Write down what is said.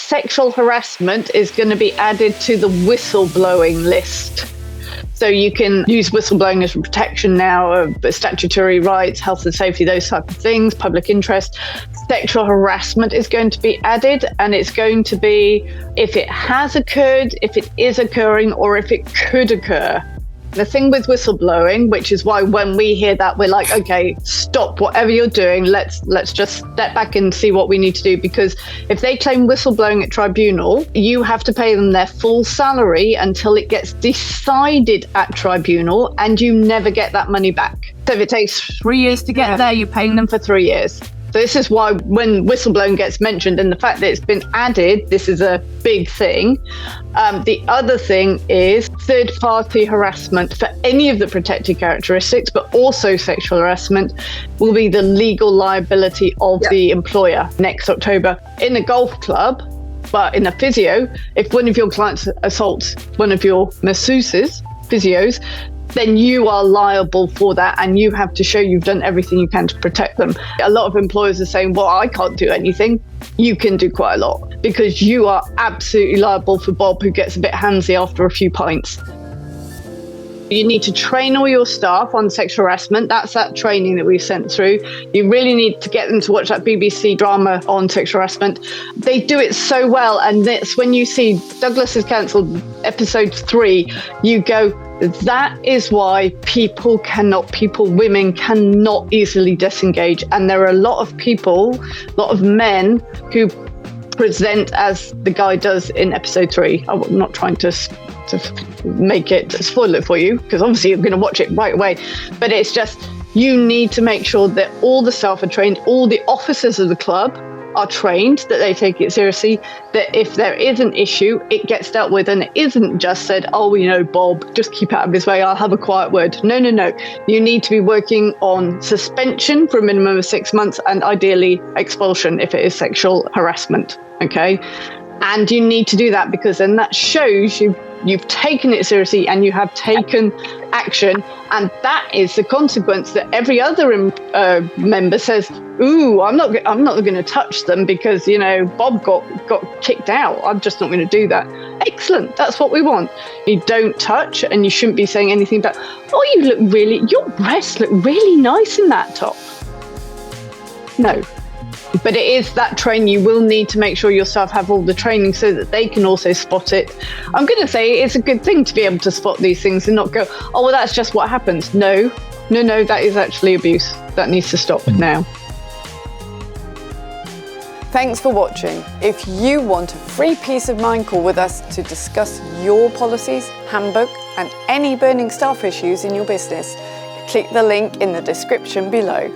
sexual harassment is going to be added to the whistleblowing list. So you can use whistleblowing as a protection now of statutory rights, health and safety, those type of things, public interest. Sexual harassment is going to be added, and it's going to be if it has occurred, if it is occurring, or if it could occur. The thing with whistleblowing, which is why when we hear that, we're like, okay, stop whatever you're doing. Let's just step back and see what we need to do. Because if they claim whistleblowing at tribunal, you have to pay them their full salary until it gets decided at tribunal, and you never get that money back. So if it takes 3 years to get there, you're paying them for 3 years. So this is why when whistleblowing gets mentioned and the fact that it's been added, this is a big thing. The other thing is third-party harassment for any of the protected characteristics, but also sexual harassment will be the legal liability of the employer next October. In a golf club, but in a physio, if one of your clients assaults one of your masseuses, physios, then you are liable for that, and you have to show you've done everything you can to protect them. A lot of employers are saying, well, I can't do anything. You can do quite a lot, because you are absolutely liable for Bob, who gets a bit handsy after a few pints. You need to train all your staff on sexual harassment. That's that training that we've sent through. You really need to get them to watch that BBC drama on sexual harassment. They do it so well, and that's when you see Douglas has cancelled episode 3, you go, that is why women cannot easily disengage. And there are a lot of men who present as the guy does in episode 3. I'm not trying to spoil it for you, because obviously you're going to watch it right away. But it's just, you need to make sure that all the staff are trained, all the officers of the club are trained, that they take it seriously, that if there is an issue, it gets dealt with, and it isn't just said, oh, Bob, just keep out of his way, I'll have a quiet word. No. You need to be working on suspension for a minimum of 6 months, and ideally expulsion if it is sexual harassment, okay? And you need to do that, because then that shows you've taken it seriously and you have taken action, and that is the consequence that every other member says, ooh, I'm not going to touch them because Bob got kicked out, I'm just not going to do that. Excellent, that's what we want. You don't touch, and you shouldn't be saying anything about, oh, your breasts look really nice in that top. No. But it is that training. You will need to make sure your staff have all the training so that they can also spot it. I'm going to say it's a good thing to be able to spot these things and not go, oh, well, that's just what happens. No, that is actually abuse. That needs to stop now. Thanks for watching. If you want a free peace of mind call with us to discuss your policies, handbook, and any burning staff issues in your business, click the link in the description below.